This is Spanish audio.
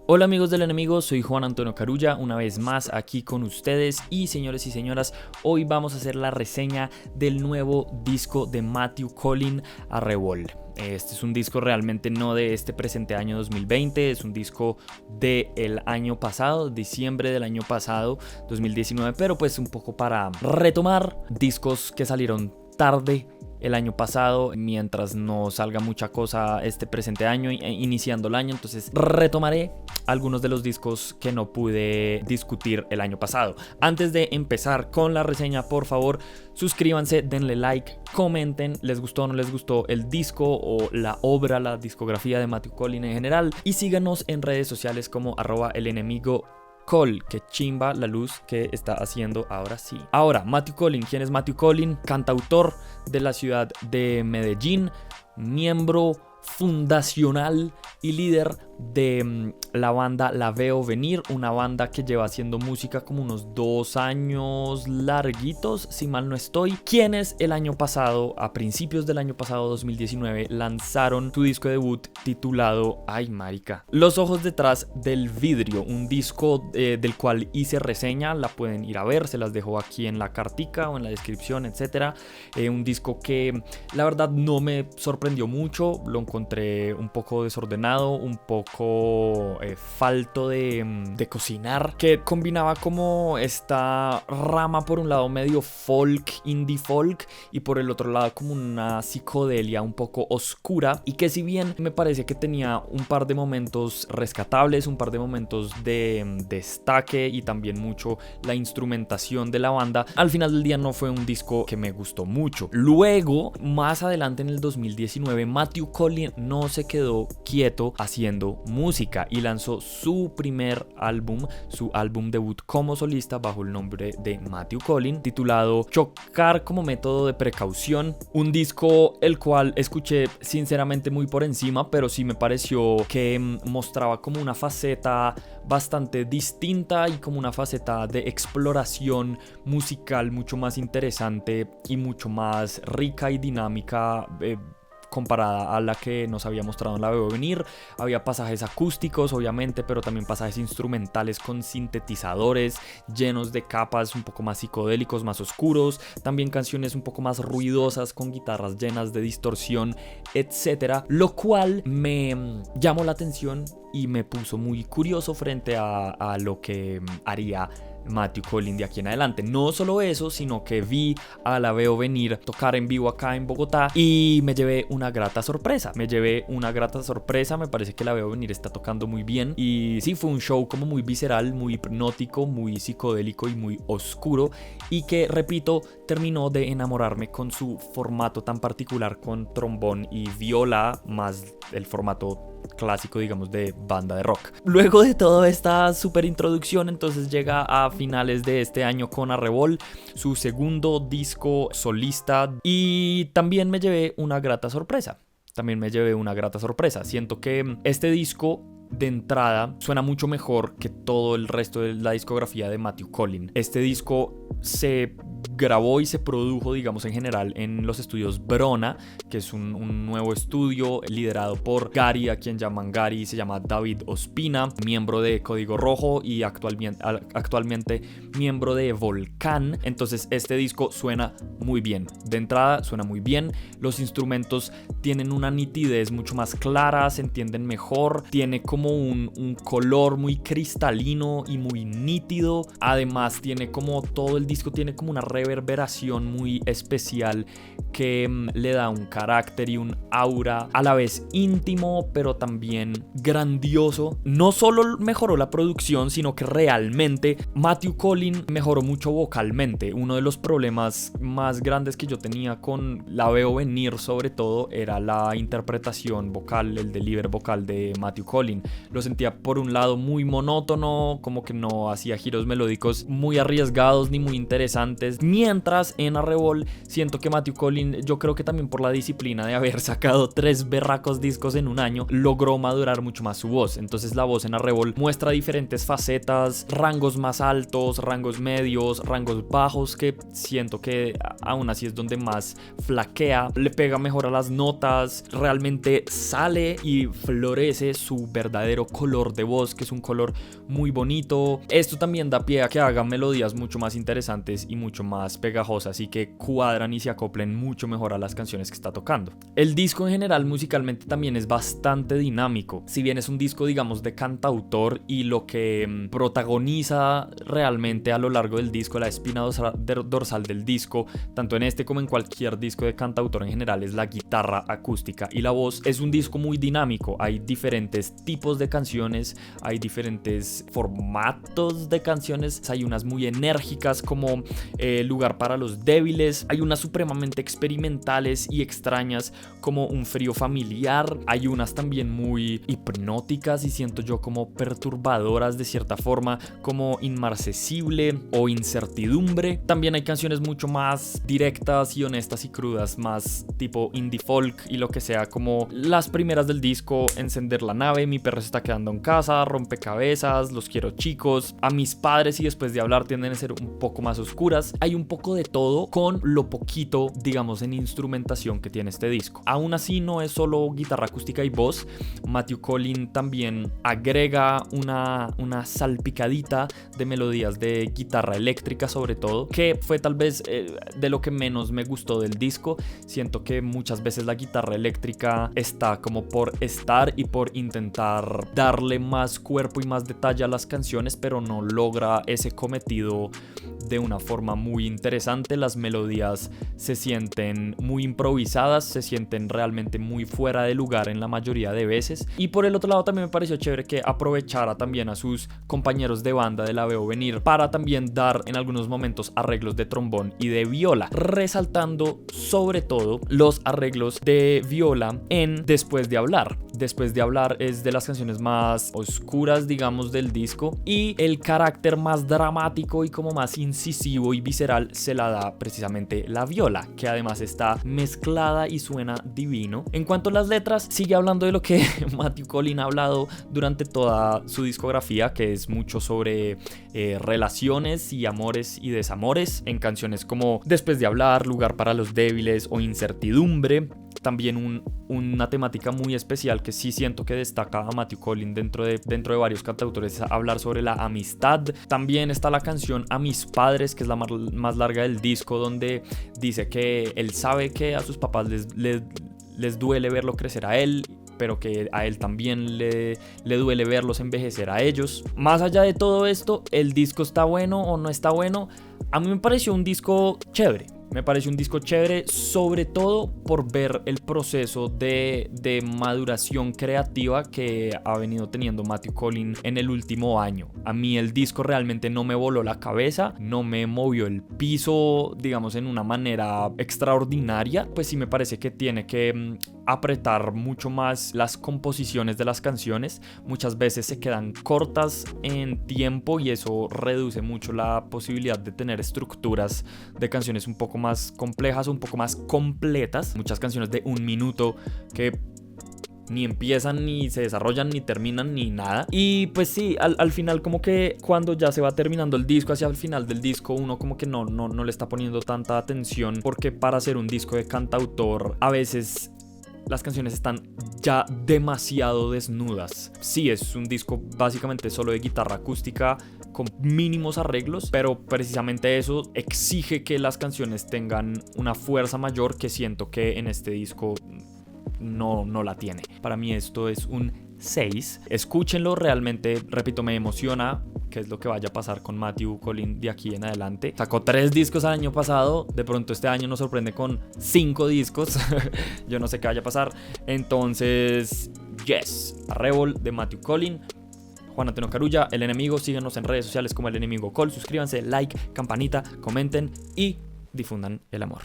Hola amigos del enemigo, soy Juan Antonio Carulla, una vez más aquí con ustedes y señores y señoras, hoy vamos a hacer la reseña del nuevo disco de Matthew Collin, Arrebol. Este es un disco realmente no de este presente año 2020, es un disco del año pasado, diciembre del año pasado, 2019, pero pues un poco para retomar discos que salieron tarde el año pasado, mientras no salga mucha cosa este presente año, iniciando el año. Entonces retomaré algunos de los discos que no pude discutir el año pasado. Antes de empezar con la reseña, por favor suscríbanse, denle like, comenten, les gustó o no les gustó el disco o la obra, la discografía de Matthew Collin en general, y síganos en redes sociales como @elenemigo Col, que chimba la luz que está haciendo ahora sí. Ahora, Matthew Collin. ¿Quién es Matthew Collin? Cantautor de la ciudad de Medellín, miembro fundacional y líder de la banda La Veo Venir, una banda que lleva haciendo música como unos 2 años larguitos, si mal no estoy, quienes el año pasado, a principios del año pasado 2019, lanzaron su disco debut titulado, ay marica, Los ojos detrás del vidrio, un disco del cual hice reseña, la pueden ir a ver, se las dejo aquí en la cartica o en la descripción, etcétera. Un disco que la verdad no me sorprendió mucho, lo encontré un poco desordenado, un poco falto de cocinar, que combinaba como esta rama por un lado medio folk, indie folk, y por el otro lado como una psicodelia un poco oscura, y que si bien me parece que tenía un par de momentos rescatables, un par de momentos de destaque y también mucho la instrumentación de la banda, al final del día no fue un disco que me gustó mucho. Luego, más adelante en el 2019, Matthew Collin no se quedó quieto haciendo música y lanzó su primer álbum, su álbum debut como solista bajo el nombre de Matthew Collin, titulado Chocar como método de precaución, un disco el cual escuché sinceramente muy por encima, pero sí me pareció que mostraba como una faceta bastante distinta y como una faceta de exploración musical mucho más interesante y mucho más rica y dinámica, comparada a la que nos había mostrado en La Veo Venir. Había pasajes acústicos, obviamente, pero también pasajes instrumentales con sintetizadores llenos de capas un poco más psicodélicos, más oscuros. También canciones un poco más ruidosas con guitarras llenas de distorsión, etcétera. Lo cual me llamó la atención y me puso muy curioso frente a lo que haría Matthew Collin de aquí en adelante. No solo eso, sino que vi a La Veo Venir tocar en vivo acá en Bogotá y me llevé una grata sorpresa. Me parece que La Veo Venir está tocando muy bien y sí, fue un show como muy visceral, muy hipnótico, muy psicodélico y muy oscuro, y que, repito, terminó de enamorarme con su formato tan particular con trombón y viola, más el formato clásico, digamos, de banda de rock. Luego de toda esta super introducción, entonces llega a finales de este año con Arrebol, su segundo disco solista, y también me llevé una grata sorpresa. Siento que este disco de entrada suena mucho mejor que todo el resto de la discografía de Matthew Collin. Este disco se grabó y se produjo, digamos, en general en los estudios Brona, que es un nuevo estudio liderado por Gary, a quien llaman Gary, se llama David Ospina, miembro de Código Rojo y actualmente miembro de Volcán. Entonces este disco suena muy bien, de entrada suena muy bien, los instrumentos tienen una nitidez mucho más clara, se entienden mejor, tiene como un color muy cristalino y muy nítido. Además tiene como todo el disco tiene como una reverberación muy especial que le da un carácter y un aura a la vez íntimo pero también grandioso. No solo mejoró la producción, sino que realmente Matthew Collin mejoró mucho vocalmente. Uno de los problemas más grandes que yo tenía con La Veo Venir, sobre todo, era la interpretación vocal, el delivery vocal de Matthew Collin. Lo sentía por un lado muy monótono, como que no hacía giros melódicos muy arriesgados ni muy interesantes, mientras en Arrebol siento que Matthew Collin, yo creo que también por la disciplina de haber sacado 3 berracos discos en un año, logró madurar mucho más su voz. Entonces la voz en Arrebol muestra diferentes facetas, rangos más altos, rangos medios, rangos bajos, que siento que aún así es donde más flaquea, le pega mejor a las notas, realmente sale y florece su verdadero verdadero color de voz, que es un color muy bonito. Esto también da pie a que hagan melodías mucho más interesantes y mucho más pegajosas y que cuadran y se acoplen mucho mejor a las canciones que está tocando. El disco en general musicalmente también es bastante dinámico. Si bien es un disco, digamos, de cantautor, y lo que protagoniza realmente a lo largo del disco, la espina dorsal del disco, tanto en este como en cualquier disco de cantautor en general, es la guitarra acústica y la voz. Es un disco muy dinámico, hay diferentes tipos de canciones, hay diferentes formatos de canciones, hay unas muy enérgicas como Lugar para los débiles, hay unas supremamente experimentales y extrañas como Un frío familiar, hay unas también muy hipnóticas y siento yo como perturbadoras de cierta forma, como Inmarcesible o Incertidumbre. También hay canciones mucho más directas y honestas y crudas, más tipo indie folk y lo que sea, como las primeras del disco: Encender la nave, Mi perro se está quedando en casa, Rompecabezas, Los quiero chicos, A mis padres y Después de hablar tienden a ser un poco más oscuras. Hay un poco de todo con lo poquito, digamos, en instrumentación que tiene este disco. Aún así no es solo guitarra acústica y voz. Matthew Collin también agrega una salpicadita de melodías de guitarra eléctrica, sobre todo, que fue tal vez de lo que menos me gustó del disco. Siento que muchas veces la guitarra eléctrica está como por estar y por intentar darle más cuerpo y más detalle a las canciones, pero no logra ese cometido de una forma muy interesante. Las melodías se sienten muy improvisadas, se sienten realmente muy fuera de lugar en la mayoría de veces. Y por el otro lado también me pareció chévere que aprovechara también a sus compañeros de banda de La Veo Venir para también dar en algunos momentos arreglos de trombón y de viola, resaltando sobre todo los arreglos de viola en Después de hablar. Después de hablar es de las canciones más oscuras, digamos, del disco, y el carácter más dramático y como más incisivo y visceral se la da precisamente la viola, que además está mezclada y suena divino. En cuanto a las letras, sigue hablando de lo que Matthew Collin ha hablado durante toda su discografía, que es mucho sobre relaciones y amores y desamores, en canciones como Después de hablar, Lugar para los débiles o Incertidumbre. También una temática muy especial que sí siento que destaca a Matthew Collin dentro de varios cantautores es hablar sobre la amistad. También está la canción A mis padres, que es la más larga del disco, donde dice que él sabe que a sus papás les duele verlo crecer a él, pero que a él también le duele verlos envejecer a ellos. Más allá de todo esto, ¿el disco está bueno o no está bueno? A mí me pareció un disco chévere. Me pareció un disco chévere, sobre todo por ver el proceso de maduración creativa que ha venido teniendo Matthew Collin en el último año. A mí el disco realmente no me voló la cabeza, no me movió el piso, digamos, en una manera extraordinaria. Pues sí me parece que tiene que apretar mucho más las composiciones de las canciones. Muchas veces se quedan cortas en tiempo y eso reduce mucho la posibilidad de tener estructuras de canciones un poco más complejas, un poco más completas. Muchas canciones de 1 minuto que ni empiezan, ni se desarrollan, ni terminan, ni nada. Y pues sí, al final como que cuando ya se va terminando el disco, hacia el final del disco, uno como que no le está poniendo tanta atención, porque para hacer un disco de cantautor a veces las canciones están ya demasiado desnudas. Sí, es un disco básicamente solo de guitarra acústica con mínimos arreglos, pero precisamente eso exige que las canciones tengan una fuerza mayor que siento que en este disco no la tiene. Para mí esto es un 6. Escúchenlo, realmente, repito, me emociona qué es lo que vaya a pasar con Matthew Collin de aquí en adelante. Sacó 3 discos el año pasado, de pronto este año nos sorprende con 5 discos. Yo no sé qué vaya a pasar. Entonces, yes, Arrebol de Matthew Collin. Juan Antonio Carulla, El Enemigo. Síganos en redes sociales como El Enemigo Col. Suscríbanse, like, campanita, comenten y difundan el amor.